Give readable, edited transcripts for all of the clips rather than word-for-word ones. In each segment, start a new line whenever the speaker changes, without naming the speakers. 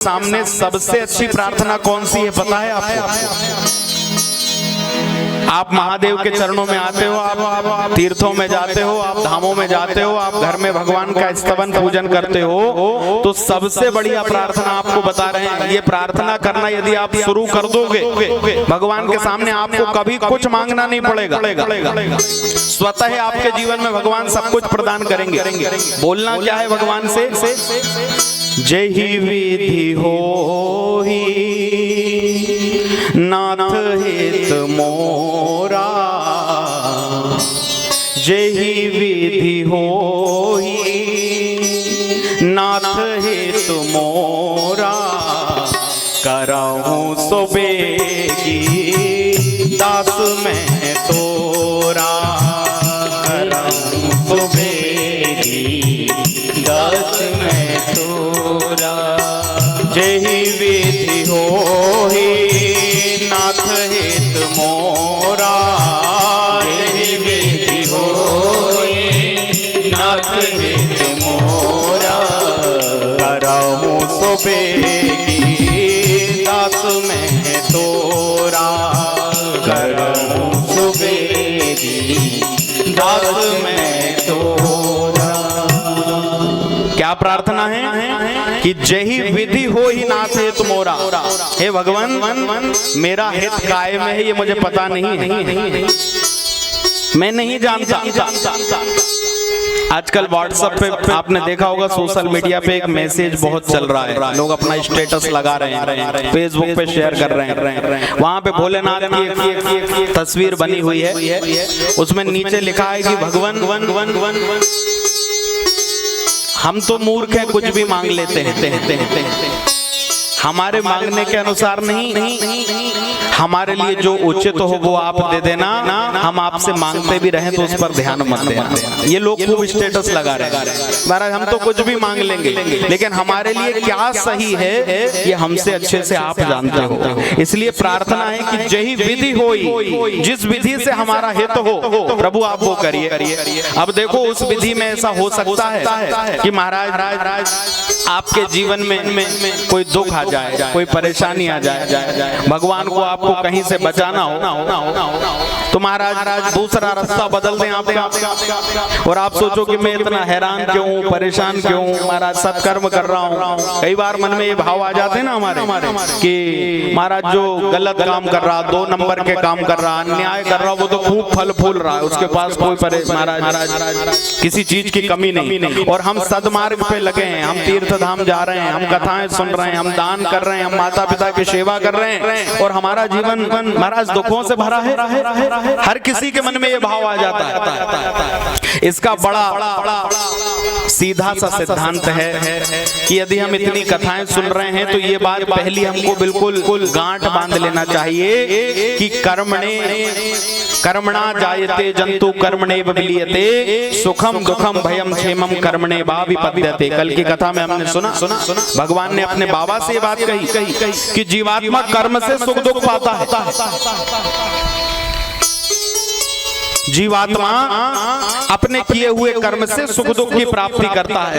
सामने सबसे अच्छी प्रार्थना कौन सी है पता है आपको? आप महादेव के चरणों में आते हो, आप तीर्थों में जाते हो, आप धामों में जाते हो, आप घर में भगवान का स्तवन पूजन करते हो, तो सबसे बढ़िया प्रार्थना आपको बता रहे हैं। ये प्रार्थना करना यदि आप शुरू कर दोगे भगवान के सामने, आपको कभी कुछ मांगना नहीं पड़ेगा। स्वतः आपके जीवन में भगवान सब कुछ प्रदान करेंगे। बोलना क्या है भगवान से? जय विधि होहि नाथ हित मोरा, जय विधि होहि नाथ हित मोरा, करहूं सो बेगी दास मैं तोरा, करहूं सो बेगी दास मैं तोरा, जय विधि होहि नाथ हित मोरा, जय विधि होहि नाथ हित मोरा, करहूं सो बेगी दास मैं तोरा, करहूं सो बेगी दास मैं तोरा। क्या प्रार्थना है कि जही विधि हो ही नाथ हित मोरा। हे भगवान, मेरा हित काय में है ये मुझे पता नहीं है, मैं नहीं जानता। आजकल व्हाट्सएप पे आपने देखा होगा, सोशल मीडिया पे एक मैसेज बहुत चल रहा है, लोग अपना स्टेटस लगा रहे हैं, फेसबुक पे शेयर कर रहे हैं। वहां पे भोलेनाथ की एक तस्वीर बनी हुई है, उसमें नीचे लिखा है कि भगवान हम तो मूर्ख हैं, कुछ भी मांग लेते हैं, हमारे मांगने के अनुसार नहीं, हमारे लिए जो उचित हो वो आप दे देना, हम आपसे मांगते भी रहें तो उस पर ध्यान मत देना। ये लोग खूब स्टेटस लगा रहे हैं, महाराज हम तो कुछ भी मांग लेंगे, लेकिन हमारे लिए क्या सही है ये हमसे अच्छे से आप जानते हो। इसलिए प्रार्थना है कि जही विधि होई, जिस विधि से हमारा हित हो प्रभु आप वो करिए। अब देखो उस विधि में ऐसा हो सकता है कि महाराज आपके जीवन में कोई दुख आ जाए, कोई परेशानी आ जाए, भगवान को आपको कहीं से बचाना हो तो महाराज दूसरा रास्ता बदल दें आपका, और आप सोचो कि मैं इतना हैरान क्यों, परेशान क्यों, महाराज सत्कर्म कर रहा हूँ। कई बार मन में ये भाव आ जाते हैं ना हमारे कि महाराज जो गलत काम कर रहा, 2 नंबर के काम कर रहा, अन्याय कर रहा, वो तो खूब फल फूल रहा है, उसके पास कोई महाराज किसी चीज की कमी नहीं, और हम सदमार्ग पे लगे हैं, हम तीर्थ धाम जा रहे हैं, हम कथाएं सुन रहे हैं, हम दान कर रहे हैं, हम माता पिता की सेवा कर रहे हैं, और हमारा जीवन महाराज दुखों से भरा है। हर किसी के मन में ये भाव आ जाता है। इसका बड़ा सीधा सा सिद्धांत है कि यदि हम इतनी कथाएं सुन रहे हैं तो ये बात पहली हमको बिल्कुल गांठ बांध लेना चाहिए कि कर्मणा जायते जंतु कर्मणे विलीयते, सुखम दुखम भयम क्षेमम कर्मणे वा विपद्यते। कल की कथा में हमने सुना भगवान ने अपने बाबा से ये बात कही कि जीवात्मा कर्म से सुख दुख पाता है। जीवात्मा अपने किए हुए कर्म से सुख दुख की प्राप्ति करता है।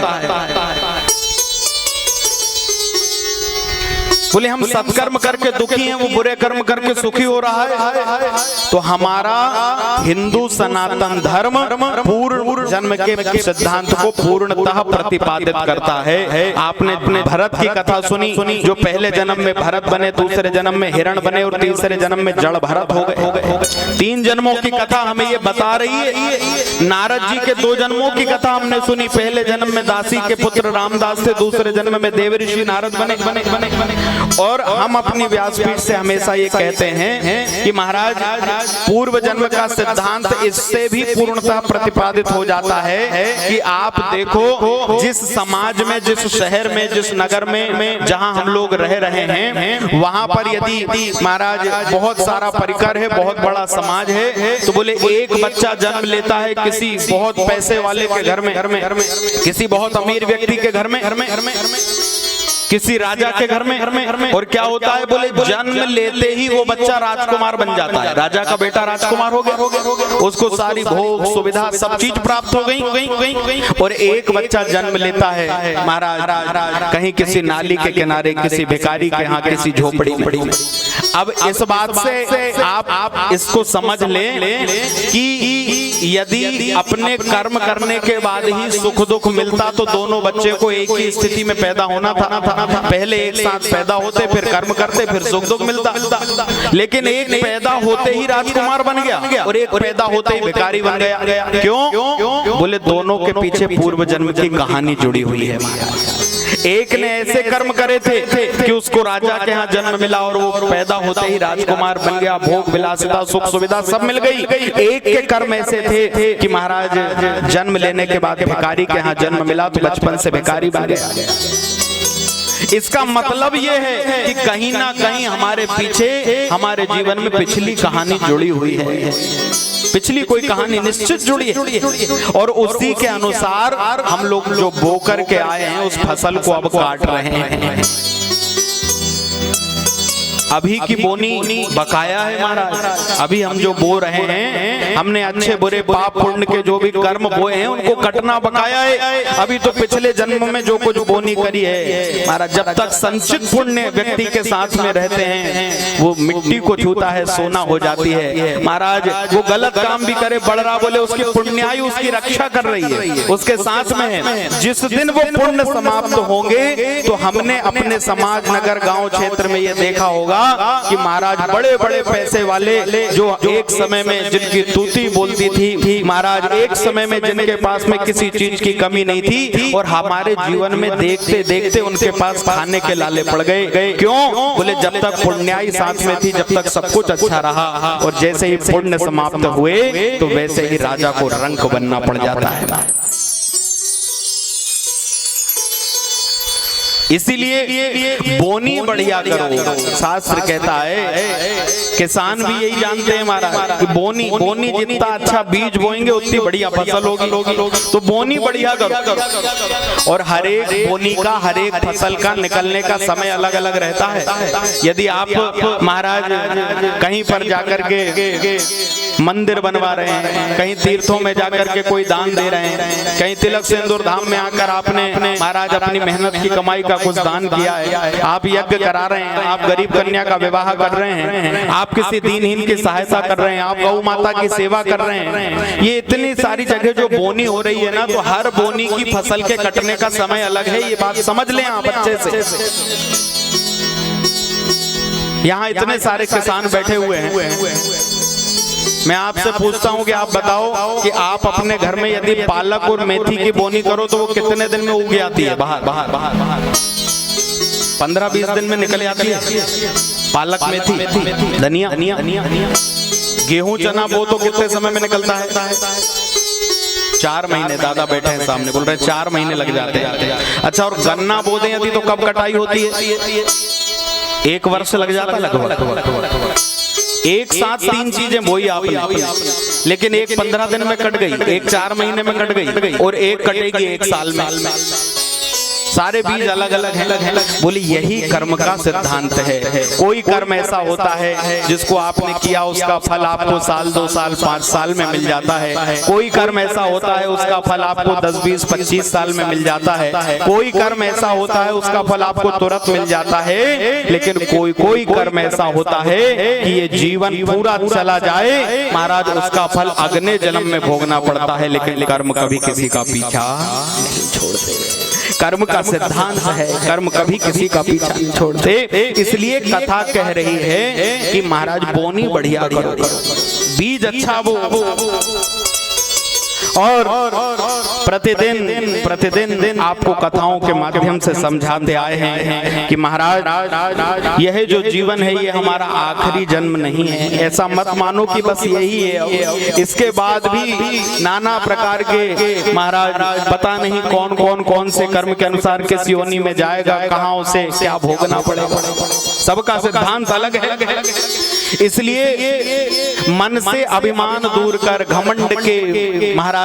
बोले हम सत्कर्म करके दुखी हैं, वो बुरे कर्म करके सुखी हो रहा है। तो हमारा हिंदू सनातन धर्म पूर्ण जन्म के सिद्धांत को पूर्णतः प्रतिपादित करता है। आपने अपने भरत की कथा सुनी, जो पहले जन्म में भरत बने, दूसरे जन्म में हिरण बने और तीसरे जन्म में जड़ भरत हो गए। 3 जन्मों की कथा हमें ये बता रही है। नारद जी के 2 जन्मों की कथा हमने सुनी, पहले जन्म में दासी के पुत्र रामदास थे, दूसरे जन्म में देवऋषि नारद बने। और हम अपनी व्यासपीठ से हमेशा ये कहते हैं कि महाराज पूर्व जन्म का सिद्धांत इससे भी पूर्णतः प्रतिपादित हो जाता है कि आप देखो जिस समाज में, जिस शहर में, जिस नगर में जहां हम लोग रह रहे हैं, वहां पर यदि महाराज बहुत सारा परिकर है, बहुत बड़ा समाज है, तो बोले एक बच्चा जन्म लेता है किसी बहुत पैसे वाले के घर में, किसी बहुत अमीर व्यक्ति के घर में, किसी राजा के घर में। और क्या होता है बोले, जन्म लेते ही वो बच्चा राजकुमार बन जाता है। राजा का बेटा राजकुमार हो गया, उसको सारी भोग सुविधा सब चीज प्राप्त हो गई। और एक बच्चा जन्म लेता है महाराज कहीं किसी नाली के किनारे, किसी भिखारी के यहाँ, किसी झोपड़ी में। अब इस बात से आप इसको समझ लें कि यदि अपने कर्म करने के बाद ही सुख दुख मिलता तो दोनों बच्चे को एक ही स्थिति में पैदा होना था। पहले एक साथ पैदा होते, फिर कर्म करते, फिर सुख दुख मिलता। लेकिन एक पैदा होते ही राजकुमार बन गया और एक पैदा होते ही भिखारी बन गया। क्यों? बोले दोनों के पीछे पूर्व जन्म की कहानी जुड़ी हुई है। एक ने ऐसे कर्म करे थे कि उसको राजा के यहाँ जन्म मिला और वो पैदा होते ही राजकुमार बन गया, भोग विलासिता सुख सुविधा सब मिल गई। एक के कर्म ऐसे थे कि महाराज जन्म लेने के बाद भिखारी के यहाँ जन्म मिला तो बचपन से भिखारी बन गया। इसका मतलब ये है कि कहीं ना कहीं हमारे पीछे, हमारे जीवन में पिछली कहानी जुड़ी हुई है, पिछली कोई कहानी निश्चित जुड़ी है। और उसी के अनुसार हम लोग जो बो करके आए हैं उस फसल को अब काट रहे हैं। अभी की बोनी बकाया है महाराज। अभी हम जो बो रहे हैं, हमने अच्छे बुरे पाप पुण्य के जो भी कर्म बोए हैं उनको कटना बकाया है। अभी तो पिछले जन्म में जो कुछ बोनी करी है महाराज, जब तक संचित पुण्य व्यक्ति के साथ में रहते हैं वो मिट्टी को छूता है सोना हो जाती है महाराज। वो गलत काम भी करे, बढ़ रहा बोले उसकी पुण्यायु उसकी रक्षा कर रही है, उसके साथ में है। जिस दिन वो पुण्य समाप्त होंगे तो हमने अपने समाज नगर गांव क्षेत्र में ये देखा होगा कि महाराज बड़े बड़े पैसे वाले जो एक समय में जिनकी तूती बोलती थी महाराज, एक समय में जिनके पास में किसी चीज की कमी नहीं थी, और हमारे जीवन में देखते देखते उनके पास खाने के लाले पड़ गए। क्यों? बोले जब तक पुण्याई साथ में थी, जब तक सब कुछ अच्छा रहा, और जैसे ही पुण्य समाप्त हुए तो वैसे ही राजा को रंक बनना पड़ जाता है। इसीलिए बोनी बढ़िया करो। शास्त्र कहता है, किसान भी यही जानते हैं महाराज कि बोनी जितना अच्छा बीज बोएंगे उतनी बढ़िया फसल होगी। तो बोनी बढ़िया करो। और हर एक बोनी का, हर एक फसल का निकलने का समय अलग अलग रहता है। यदि आप महाराज कहीं पर जाकर के मंदिर बनवा रहे हैं, कहीं तीर्थों में जाकर के कोई दान दे रहे हैं, कहीं तिलक सिंदूर धाम में आकर आपने महाराज अपनी मेहनत की कमाई का कुछ दान किया है, आप यज्ञ करा रहे हैं, आप गरीब कन्या का विवाह कर रहे हैं, आप किसी दीनहीन की सहायता कर रहे हैं, आप गौ माता की सेवा कर रहे हैं, ये इतनी सारी जगह जो बोनी हो रही है ना, तो हर बोनी की फसल के कटने का समय अलग है। ये बात समझ लें आप अच्छे से। यहाँ इतने सारे किसान बैठे हुए हैं, मैं आपसे पूछता हूँ कि आप बताओ कि आप अपने घर में यदि पालक और मेथी की बोनी करो तो वो कितने दिन में उग जाती है? बाहर 15-20 दिन में निकल जाती है। पालक मेथी धनिया गेहूं चना वो तो कितने समय में निकलता है? 4 महीने। दादा बैठे हैं सामने, बोल रहे 4 महीने लग जाते हैं। अच्छा, और गन्ना बो दें यदि तो कब कटाई होती है? 1 वर्ष लग जाता है लगभग। एक साथ 3 चीजें बोई आपने, लेकिन एक 15 दिन में कट गई, एक 4 महीने में कट गई, और एक कटेगी 1 साल में। सारे बीज अलग अलग हैं। बोले यही कर्म का सिद्धांत है। कोई कर्म ऐसा होता है जिसको आपने किया उसका फल आपको 1 2 साल 5 साल में मिल जाता है। कोई कर्म ऐसा होता है उसका फल आपको 10 20 25 साल में मिल जाता है। कोई कर्म ऐसा होता है उसका फल आपको तुरंत मिल जाता है। लेकिन कोई कर्म ऐसा होता है कि ये जीवन पूरा चला जाए महाराज, उसका फल अगले जन्म में भोगना पड़ता है। लेकिन कर्म कभी किसी का पीछा नहीं छोड़ते। कर्म का सिद्धांत है, कर्म कभी किसी का पीछा नहीं छोड़ते। इसलिए कथा कह रही है कि महाराज बोनी बढ़िया करो, बीज अच्छा वो, और प्रतिदिन आपको कथाओं के माध्यम से समझाते आए हैं कि महाराज यह जो जीवन है ये हमारा आखिरी जन्म नहीं है। ऐसा मत मानो कि बस यही है, इसके बाद भी नाना प्रकार के महाराज पता नहीं कौन से कर्म के अनुसार किस योनि में जाएगा, कहाँ उसे क्या भोगना पड़ेगा। सबका सिद्धांत अलग है। इसलिए मन से अभिमान दूर कर घमंड के महाराज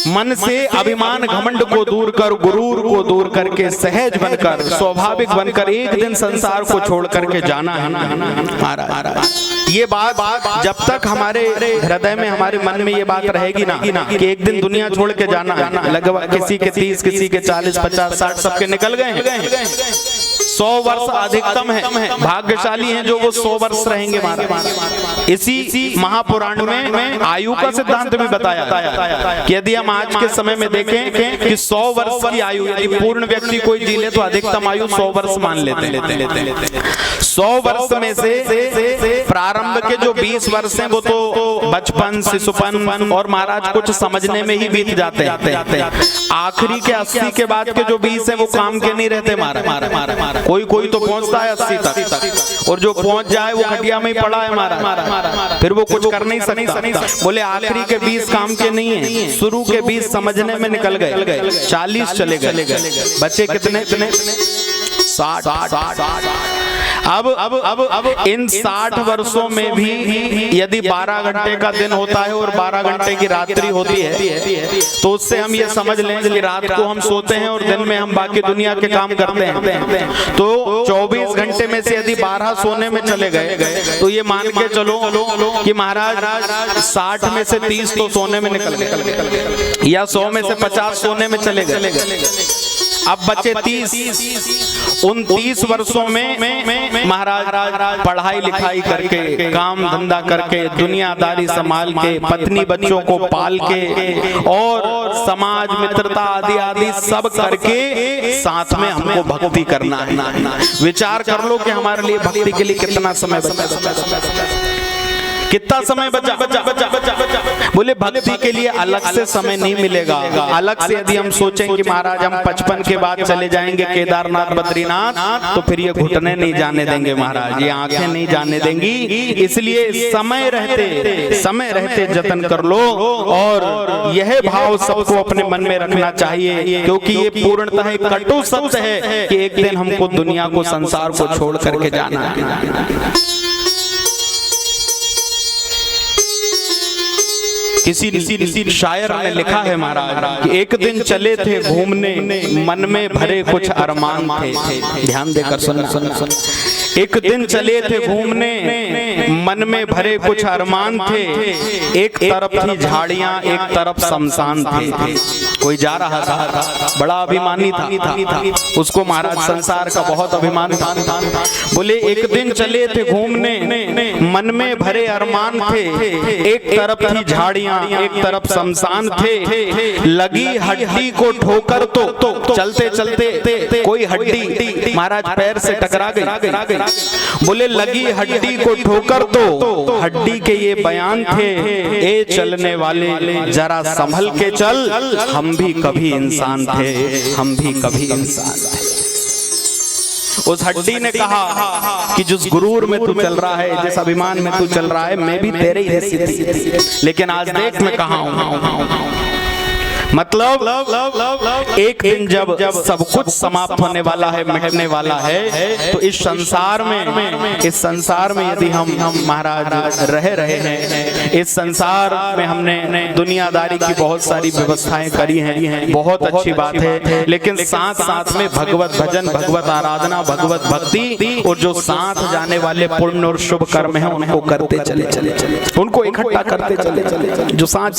मन से अभिमान घमंड को दूर कर, गुरूर को दूर करके सहज बनकर, स्वाभाविक बनकर एक दिन संसार को छोड़ करके जाना है महाराज। ये बात जब तक हमारे हृदय में, हमारे मन में ये बात रहेगी ना कि एक दिन दुनिया छोड़ के जाना है, लगभग किसी के 30, किसी के 40, 50, 60 सबके निकल गए। 100 वर्ष अधिकतम है, भाग्यशाली हैं जो वो 100 वर्ष रहेंगे महाराज। इसी महापुराण में आयु का सिद्धांत भी बताया कि यदि हम आज के समय में देखें कि 100 वर्ष की आयु यदि पूर्ण व्यक्ति कोई जी ले तो अधिकतम आयु 100 वर्ष मान लेते। 100 वर्ष में से प्रारंभ के जो 20 वर्ष हैं वो तो बचपन, शिशुपन और महाराज कुछ समझने में ही बीत जाते हैं। आखिरी के 80 के बाद के जो 20 है वो काम के नहीं रहते महाराज। कोई तो पहुंचता है 80 तक, और जो पहुंच जाए वो खटिया में ही पड़ा है महाराज, फिर वो कुछ कर नहीं सकता। बोले आखिरी के 20 काम के नहीं है, शुरू के 20 समझने में निकल गए, 40 चले गए, बचे कितने? 60। अब इन 60 वर्षों में भी यदि 12 घंटे का दिन होता है और 12 घंटे की रात्रि होती है, तो उससे हम ये समझ लें कि रात को हम सोते हैं और दिन में हम बाकी दुनिया के काम करते हैं। तो 24 घंटे में से यदि 12 सोने में चले गए तो ये मान के चलो कि महाराज 60 में से 30 तो सोने में निकल गए, या 100 में से 50 सोने में चले गए। अब बचे 30। उन 30 वर्षों में महाराज पढ़ाई लिखाई करके, काम धंधा करके, दुनियादारी संभाल के, पत्नी बच्चों को पाल के और समाज मित्रता आदि आदि सब करके साथ में हमको भक्ति करना है। विचार कर लो कि हमारे लिए भक्ति के लिए कितना समय बचा, कितना समय बचा। बोले भक्ति के लिए अलग से समय नहीं मिलेगा। अलग से यदि हम सोचें कि महाराज हम 55 के बाद चले जाएंगे केदारनाथ, बद्रीनाथ, तो फिर ये घुटने नहीं जाने देंगे महाराज, ये आंखें नहीं जाने देंगी। इसलिए समय रहते जतन कर लो, और यह भाव सबको अपने मन में रखना चाहिए, क्योंकि ये पूर्णतः एक कटु सत्य है कि एक दिन हमको दुनिया को, संसार को छोड़ करके जाना है। किसी शायर ने लिखा है महाराज कि एक दिन चले थे घूमने, मन में भरे कुछ अरमान थे। ध्यान देकर सुन। एक दिन चले थे घूमने, मन में भरे कुछ अरमान थे, एक तरफ थी झाड़ियां, एक तरफ शमशान थे। कोई जा रहा था, बड़ा अभिमानी था, उसको महाराज संसार का बहुत अभिमान था। बोले एक दिन चले थे घूमने, मन में भरे अरमान थे, एक तरफ थी झाड़ियां, एक तरफ शमशान थे। लगी हड्डी को ठोकर तो चलते चलते कोई हड्डी महाराज पैर से टकरा गई। बोले लगी हड्डी को ठोकर तो हड्डी के ये बयान थे, ए चलने वाले जरा संभल के चल, हम भी कभी इंसान थे, हम भी कभी इंसान थे। उस हड्डी ने कहा कि जिस गुरूर में तू चल रहा है, जिस अभिमान में तू चल रहा है, मैं भी तेरे ही जैसी थी, लेकिन आज देख मैं कहाँ हूँ। मतलब एक दिन जब सब कुछ समाप्त होने वाला है, मिटने वाला है, तो इस संसार में यदि हम महाराज रहे हैं, इस संसार में हमने दुनियादारी की बहुत सारी व्यवस्थाएं करी हैं, बहुत अच्छी बात है, लेकिन साथ में भगवत भजन, भगवत आराधना, भगवत भक्ति और जो साथ जाने वाले पुण्य और शुभ कर्म है उनको करते चले, उनको इकट्ठा करते चले, जो साथ